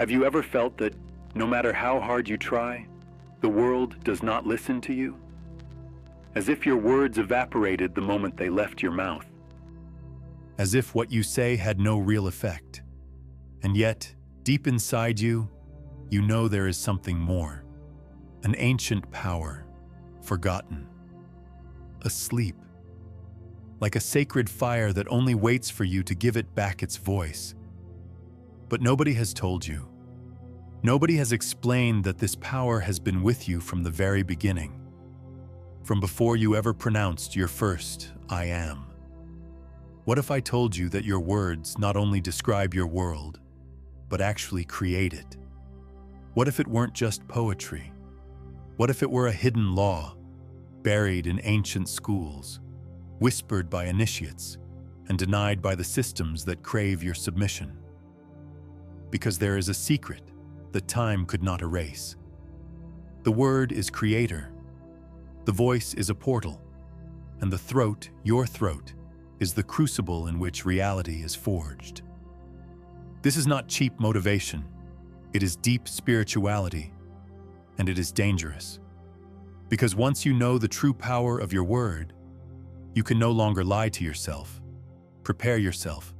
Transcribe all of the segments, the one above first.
Have you ever felt that no matter how hard you try, the world does not listen to you? As if your words evaporated the moment they left your mouth. As if what you say had no real effect. And yet, deep inside you, you know there is something more. An ancient power, forgotten, asleep. Like a sacred fire that only waits for you to give it back its voice. But nobody has told you. Nobody has explained that this power has been with you from the very beginning. From before you ever pronounced your first I am. What if I told you that your words not only describe your world, but actually create it? What if it weren't just poetry? What if it were a hidden law, buried in ancient schools, whispered by initiates, and denied by the systems that crave your submission? Because there is a secret that time could not erase. The word is creator, the voice is a portal, and the throat, your throat, is the crucible in which reality is forged. This is not cheap motivation, it is deep spirituality, and it is dangerous. Because once you know the true power of your word, you can no longer lie to yourself. Prepare yourself.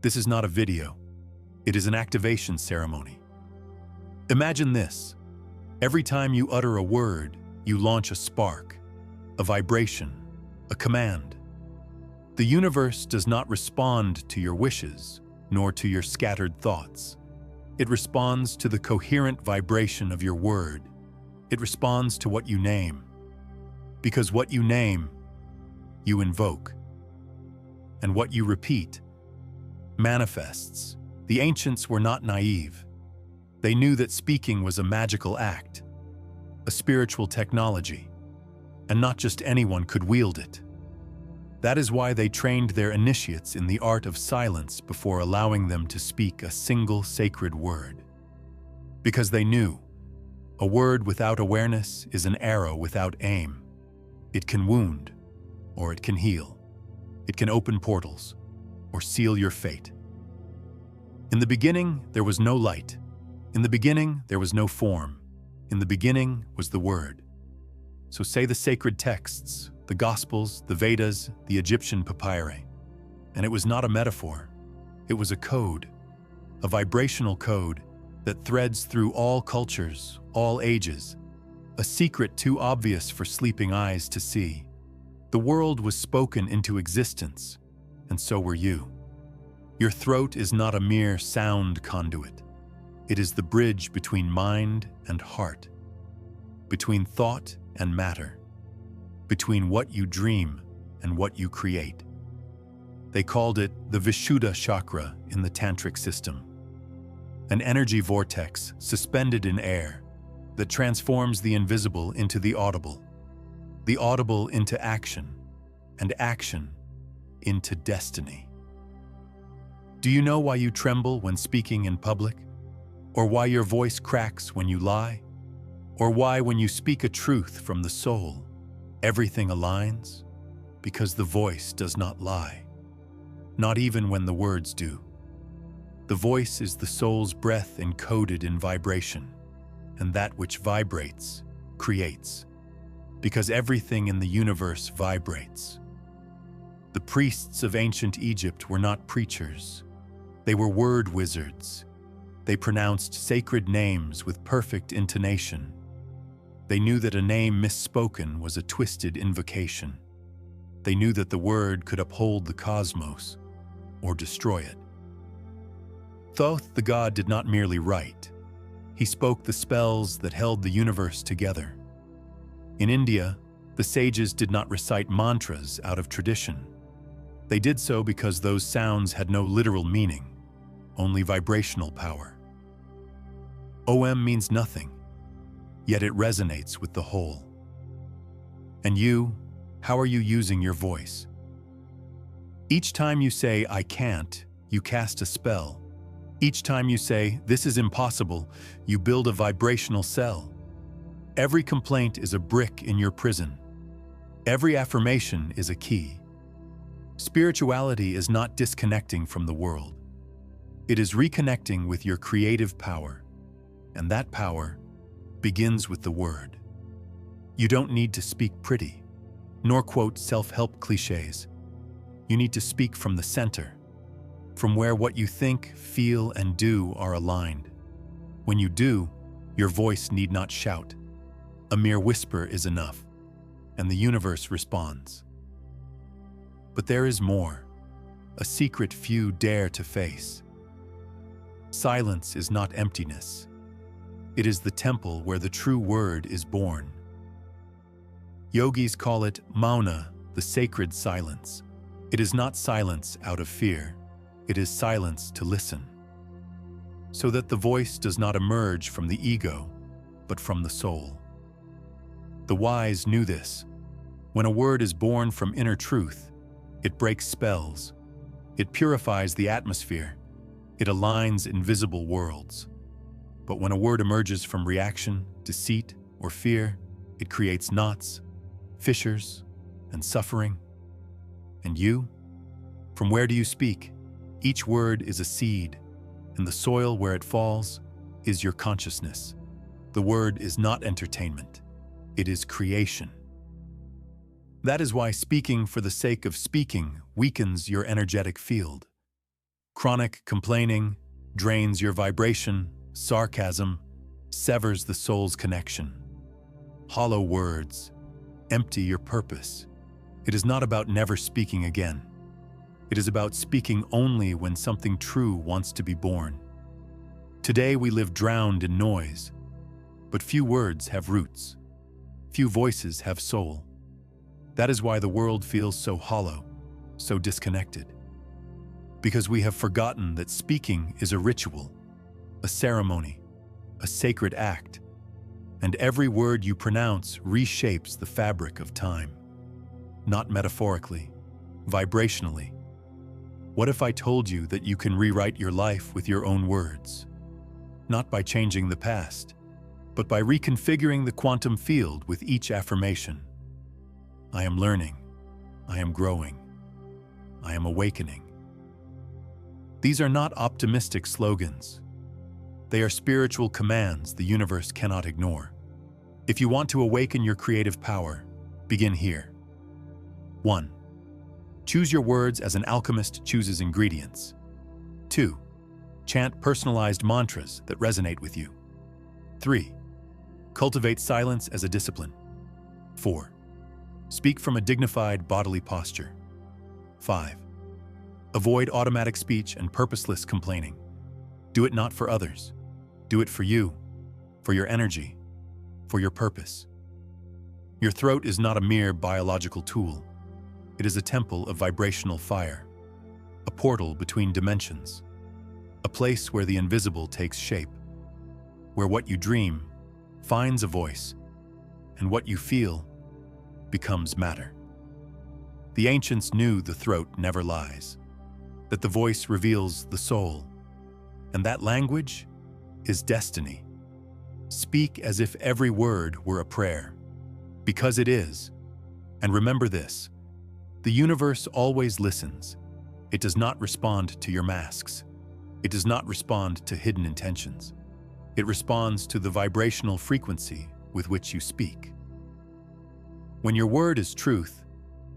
This is not a video. It is an activation ceremony. Imagine this. Every time you utter a word, you launch a spark, a vibration, a command. The universe does not respond to your wishes, nor to your scattered thoughts. It responds to the coherent vibration of your word. It responds to what you name. Because what you name, you invoke. And what you repeat, manifests. The ancients were not naive. They knew that speaking was a magical act, a spiritual technology, and not just anyone could wield it. That is why they trained their initiates in the art of silence before allowing them to speak a single sacred word. Because they knew, a word without awareness is an arrow without aim. It can wound, or it can heal. It can open portals, or seal your fate. In the beginning, there was no light. In the beginning, there was no form. In the beginning was the Word. So say the sacred texts, the Gospels, the Vedas, the Egyptian papyri. And it was not a metaphor. It was a code, a vibrational code that threads through all cultures, all ages, a secret too obvious for sleeping eyes to see. The world was spoken into existence, and so were you. Your throat is not a mere sound conduit. It is the bridge between mind and heart, between thought and matter, between what you dream and what you create. They called it the Vishuddha chakra in the tantric system, an energy vortex suspended in air that transforms the invisible into the audible into action, and action into destiny. Do you know why you tremble when speaking in public? Or why your voice cracks when you lie? Or why, when you speak a truth from the soul, everything aligns? Because the voice does not lie, not even when the words do. The voice is the soul's breath encoded in vibration, and that which vibrates, creates. Because everything in the universe vibrates. The priests of ancient Egypt were not preachers. They were word wizards. They pronounced sacred names with perfect intonation. They knew that a name misspoken was a twisted invocation. They knew that the word could uphold the cosmos or destroy it. Thoth, the god, did not merely write. He spoke the spells that held the universe together. In India, the sages did not recite mantras out of tradition. They did so because those sounds had no literal meaning, only vibrational power. OM means nothing, yet it resonates with the whole. And you, how are you using your voice? Each time you say, I can't, you cast a spell. Each time you say, this is impossible, you build a vibrational cell. Every complaint is a brick in your prison. Every affirmation is a key. Spirituality is not disconnecting from the world. It is reconnecting with your creative power, and that power begins with the word. You don't need to speak pretty, nor quote self-help cliches. You need to speak from the center, from where what you think, feel, and do are aligned. When you do, your voice need not shout. A mere whisper is enough, and the universe responds. But there is more, a secret few dare to face. Silence is not emptiness. It is the temple where the true word is born. Yogis call it mauna, the sacred silence. It is not silence out of fear. It is silence to listen, so that the voice does not emerge from the ego, but from the soul. The wise knew this. When a word is born from inner truth, it breaks spells. It purifies the atmosphere. It aligns invisible worlds. But when a word emerges from reaction, deceit, or fear, it creates knots, fissures, and suffering. And you? From where do you speak? Each word is a seed, and the soil where it falls is your consciousness. The word is not entertainment. It is creation. That is why speaking for the sake of speaking weakens your energetic field. Chronic complaining drains your vibration. Sarcasm severs the soul's connection. Hollow words empty your purpose. It is not about never speaking again. It is about speaking only when something true wants to be born. Today we live drowned in noise, but few words have roots. Few voices have soul. That is why the world feels so hollow, so disconnected. Because we have forgotten that speaking is a ritual, a ceremony, a sacred act, and every word you pronounce reshapes the fabric of time. Not metaphorically, vibrationally. What if I told you that you can rewrite your life with your own words? Not by changing the past, but by reconfiguring the quantum field with each affirmation. I am learning. I am growing. I am awakening. These are not optimistic slogans. They are spiritual commands the universe cannot ignore. If you want to awaken your creative power, begin here. 1. Choose your words as an alchemist chooses ingredients. 2. Chant personalized mantras that resonate with you. 3. Cultivate silence as a discipline. 4. Speak from a dignified bodily posture. 5. Avoid automatic speech and purposeless complaining. Do it not for others. Do it for you, for your energy, for your purpose. Your throat is not a mere biological tool. It is a temple of vibrational fire, a portal between dimensions, a place where the invisible takes shape, where what you dream finds a voice, and what you feel becomes matter. The ancients knew the throat never lies, that the voice reveals the soul, and that language is destiny. Speak as if every word were a prayer, because it is. And remember this, the universe always listens. It does not respond to your masks. It does not respond to hidden intentions. It responds to the vibrational frequency with which you speak. When your word is truth,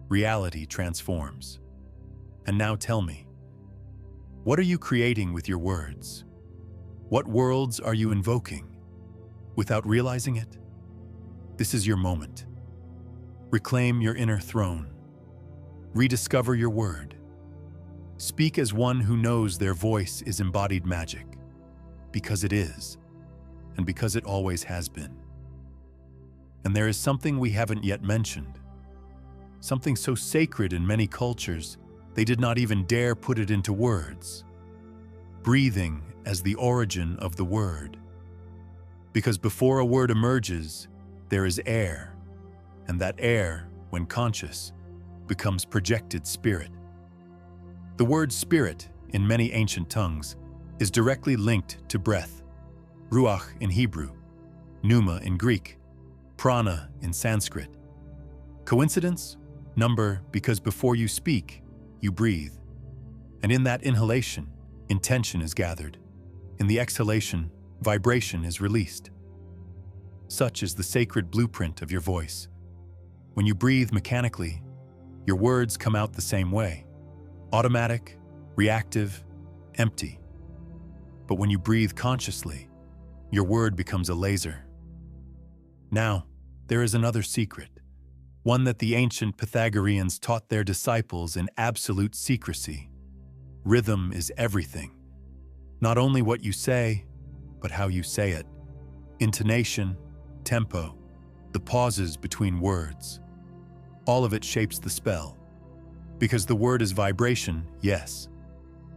reality transforms. And now tell me, what are you creating with your words? What worlds are you invoking without realizing it? This is your moment. Reclaim your inner throne. Rediscover your word. Speak as one who knows their voice is embodied magic, because it is, and because it always has been. And there is something we haven't yet mentioned, something so sacred in many cultures they did not even dare put it into words. Breathing as the origin of the word. Because before a word emerges, there is air, and that air, when conscious, becomes projected spirit. The word spirit, in many ancient tongues, is directly linked to breath, ruach in Hebrew, pneuma in Greek, prana in Sanskrit. Coincidence? Number, because before you speak, you breathe. And in that inhalation, intention is gathered. In the exhalation, vibration is released. Such is the sacred blueprint of your voice. When you breathe mechanically, your words come out the same way: automatic, reactive, empty. But when you breathe consciously, your word becomes a laser. Now, there is another secret, one that the ancient Pythagoreans taught their disciples in absolute secrecy. Rhythm is everything. Not only what you say, but how you say it. Intonation, tempo, the pauses between words. All of it shapes the spell. Because the word is vibration, yes,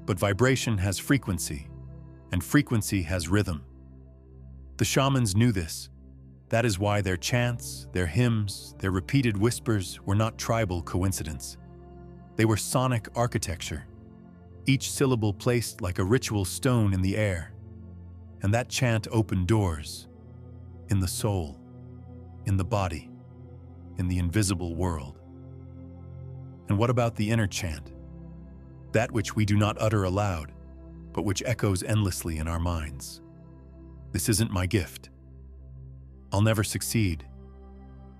but vibration has frequency, and frequency has rhythm. The shamans knew this. That is why their chants, their hymns, their repeated whispers were not tribal coincidence. They were sonic architecture, each syllable placed like a ritual stone in the air. And that chant opened doors, in the soul, in the body, in the invisible world. And what about the inner chant? That which we do not utter aloud, but which echoes endlessly in our minds. This isn't my gift. I'll never succeed.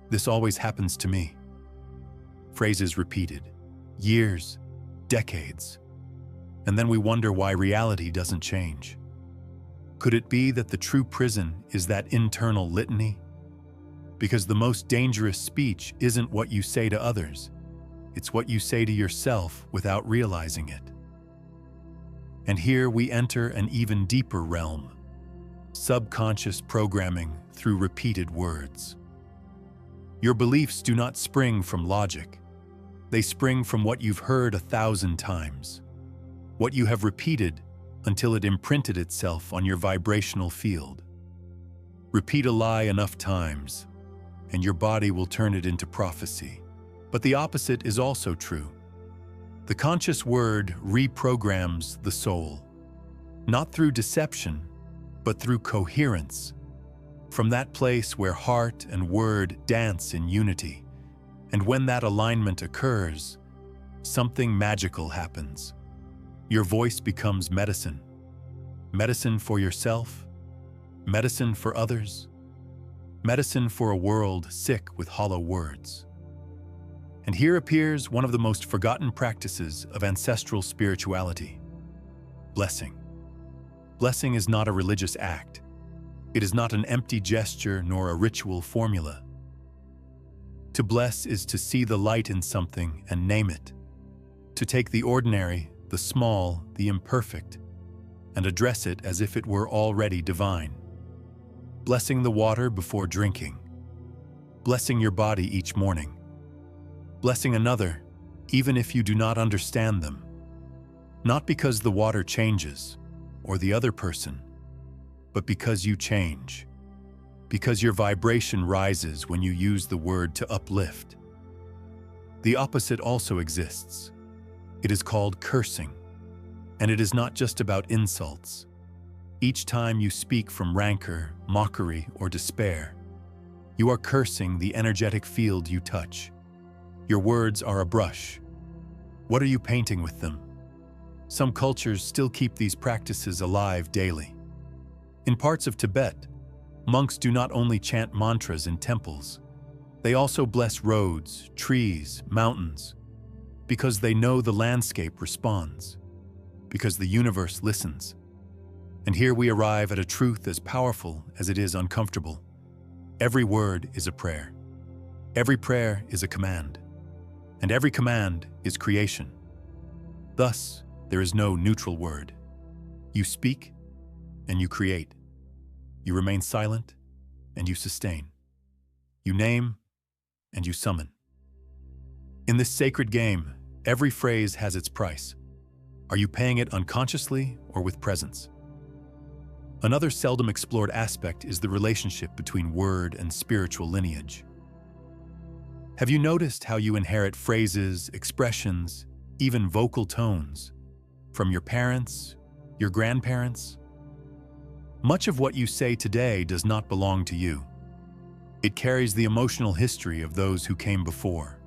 This always happens to me. Phrases repeated, years, decades, and then we wonder why reality doesn't change. Could it be that the true prison is that internal litany? Because the most dangerous speech isn't what you say to others, it's what you say to yourself without realizing it. And here we enter an even deeper realm, subconscious programming through repeated words. Your beliefs do not spring from logic. They spring from what you've heard 1,000 times, what you have repeated until it imprinted itself on your vibrational field. Repeat a lie enough times, and your body will turn it into prophecy. But the opposite is also true. The conscious word reprograms the soul, not through deception, but through coherence. From that place where heart and word dance in unity, and when that alignment occurs, something magical happens. Your voice becomes medicine. Medicine for yourself, medicine for others, medicine for a world sick with hollow words. And here appears one of the most forgotten practices of ancestral spirituality: blessing. Blessing is not a religious act. It is not an empty gesture nor a ritual formula. To bless is to see the light in something and name it, to take the ordinary, the small, the imperfect, and address it as if it were already divine. Blessing the water before drinking, blessing your body each morning, blessing another even if you do not understand them, not because the water changes or the other person, but because you change, because your vibration rises when you use the word to uplift. The opposite also exists. It is called cursing, and it is not just about insults. Each time you speak from rancor, mockery, or despair, you are cursing the energetic field you touch. Your words are a brush. What are you painting with them? Some cultures still keep these practices alive daily. In parts of Tibet, monks do not only chant mantras in temples, they also bless roads, trees, mountains, because they know the landscape responds, because the universe listens. And here we arrive at a truth as powerful as it is uncomfortable. Every word is a prayer. Every prayer is a command. And every command is creation. Thus, there is no neutral word. You speak, and you create. You remain silent, and you sustain. You name, and you summon. In this sacred game, every phrase has its price. Are you paying it unconsciously or with presence? Another seldom explored aspect is the relationship between word and spiritual lineage. Have you noticed how you inherit phrases, expressions, even vocal tones from your parents, your grandparents? Much of what you say today does not belong to you. It carries the emotional history of those who came before,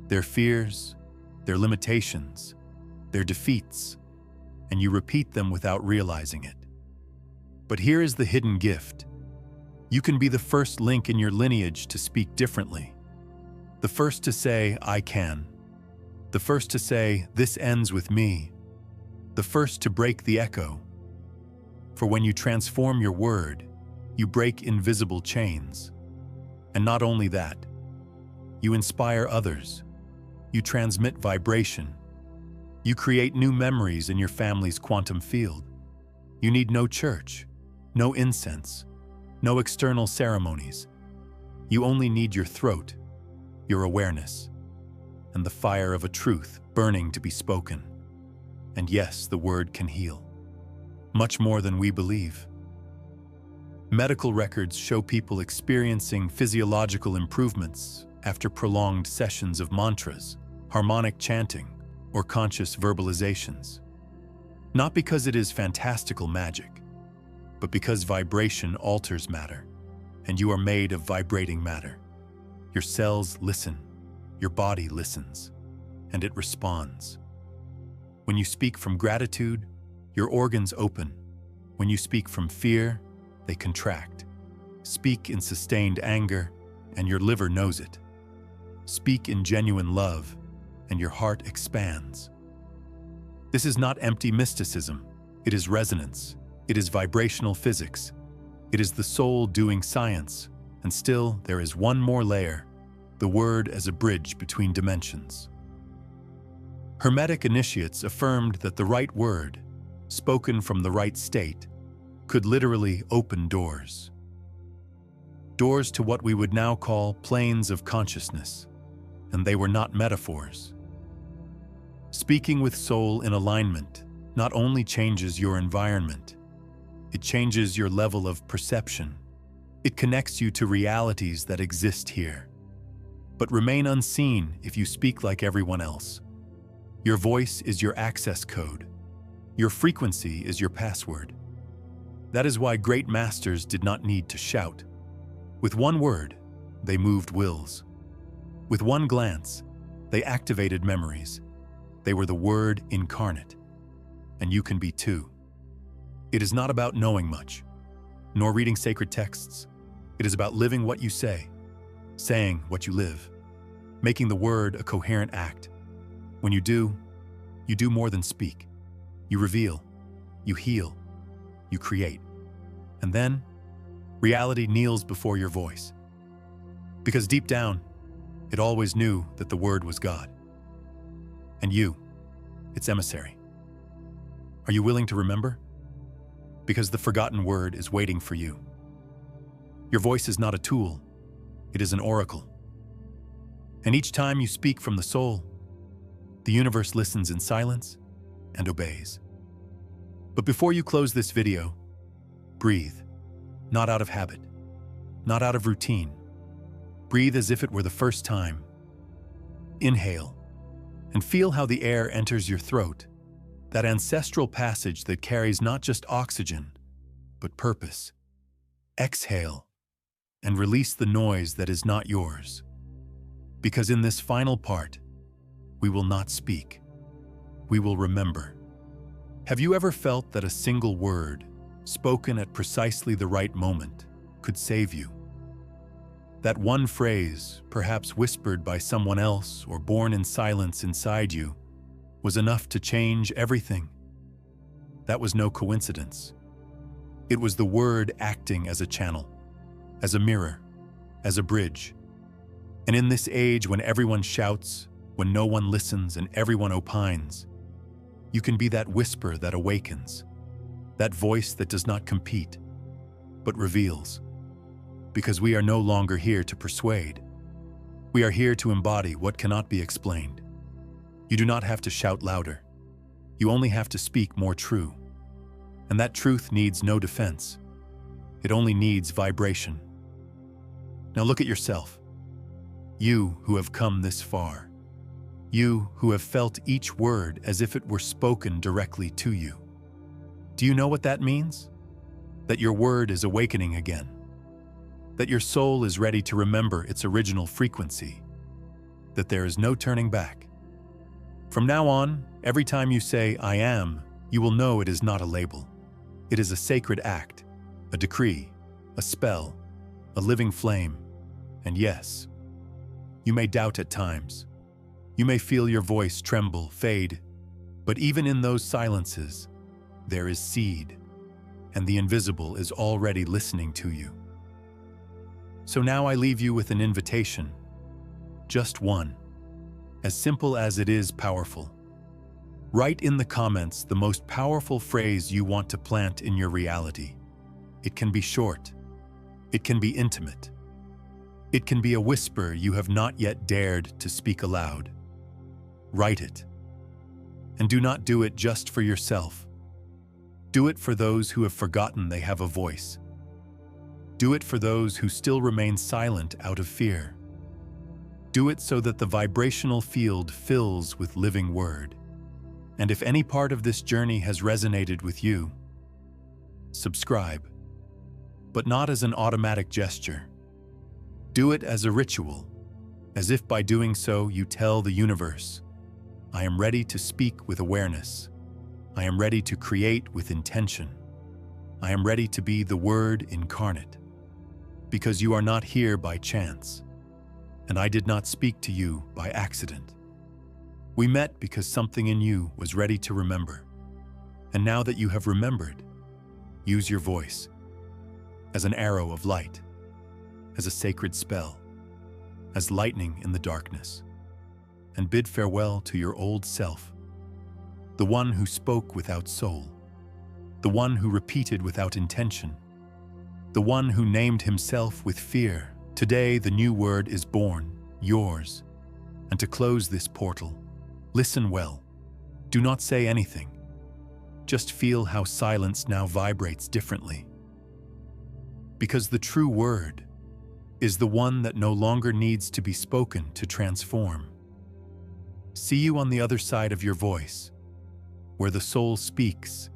their fears, their limitations, their defeats, and you repeat them without realizing it. But here is the hidden gift. You can be the first link in your lineage to speak differently. The first to say, I can. The first to say, this ends with me. The first to break the echo. For when you transform your word, you break invisible chains. And not only that, you inspire others. You transmit vibration. You create new memories in your family's quantum field. You need no church, no incense, no external ceremonies. You only need your throat, your awareness, and the fire of a truth burning to be spoken. And yes, the word can heal. Much more than we believe. Medical records show people experiencing physiological improvements after prolonged sessions of mantras, harmonic chanting, or conscious verbalizations. Not because it is fantastical magic, but because vibration alters matter, and you are made of vibrating matter. Your cells listen, your body listens, and it responds. When you speak from gratitude, your organs open. When you speak from fear, they contract. Speak in sustained anger, and your liver knows it. Speak in genuine love, and your heart expands. This is not empty mysticism. It is resonance. It is vibrational physics. It is the soul doing science. And still, there is one more layer, the word as a bridge between dimensions. Hermetic initiates affirmed that the right word, spoken from the right state, could literally open doors. Doors to what we would now call planes of consciousness, and they were not metaphors. Speaking with soul in alignment not only changes your environment, it changes your level of perception. It connects you to realities that exist here, but remain unseen if you speak like everyone else. Your voice is your access code. Your frequency is your password. That is why great masters did not need to shout. With one word, they moved wills. With one glance, they activated memories. They were the word incarnate. And you can be too. It is not about knowing much, nor reading sacred texts. It is about living what you say, saying what you live, making the word a coherent act. When you do more than speak. You reveal, you heal, you create. And then, reality kneels before your voice. Because deep down, it always knew that the word was God. And you, its emissary. Are you willing to remember? Because the forgotten word is waiting for you. Your voice is not a tool, it is an oracle. And each time you speak from the soul, the universe listens in silence and obeys. But before you close this video, breathe, not out of habit, not out of routine. Breathe as if it were the first time. Inhale, and feel how the air enters your throat, that ancestral passage that carries not just oxygen, but purpose. Exhale, and release the noise that is not yours. Because in this final part, we will not speak. We will remember. Have you ever felt that a single word, spoken at precisely the right moment, could save you? That one phrase, perhaps whispered by someone else or born in silence inside you, was enough to change everything. That was no coincidence. It was the word acting as a channel, as a mirror, as a bridge. And in this age when everyone shouts, when no one listens and everyone opines, you can be that whisper that awakens, that voice that does not compete, but reveals. Because we are no longer here to persuade. We are here to embody what cannot be explained. You do not have to shout louder. You only have to speak more true. And that truth needs no defense. It only needs vibration. Now look at yourself. You who have come this far. You who have felt each word as if it were spoken directly to you. Do you know what that means? That your word is awakening again. That your soul is ready to remember its original frequency. That there is no turning back. From now on, every time you say, I am, you will know it is not a label. It is a sacred act, a decree, a spell, a living flame. And yes, you may doubt at times. You may feel your voice tremble, fade, but even in those silences, there is seed, and the invisible is already listening to you. So now I leave you with an invitation, just one, as simple as it is powerful. Write in the comments the most powerful phrase you want to plant in your reality. It can be short. It can be intimate. It can be a whisper you have not yet dared to speak aloud. Write it. And do not do it just for yourself. Do it for those who have forgotten they have a voice. Do it for those who still remain silent out of fear. Do it so that the vibrational field fills with living word. And if any part of this journey has resonated with you, subscribe, but not as an automatic gesture. Do it as a ritual, as if by doing so you tell the universe, I am ready to speak with awareness. I am ready to create with intention. I am ready to be the Word incarnate. Because you are not here by chance, and I did not speak to you by accident. We met because something in you was ready to remember. And now that you have remembered, use your voice as an arrow of light, as a sacred spell, as lightning in the darkness, and bid farewell to your old self, the one who spoke without soul, the one who repeated without intention, the one who named himself with fear. Today, the new word is born, yours. And to close this portal, listen well. Do not say anything. Just feel how silence now vibrates differently. Because the true word is the one that no longer needs to be spoken to transform. See you on the other side of your voice, where the soul speaks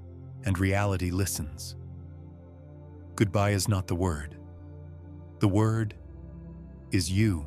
and reality listens. Goodbye is not the word. The word is you.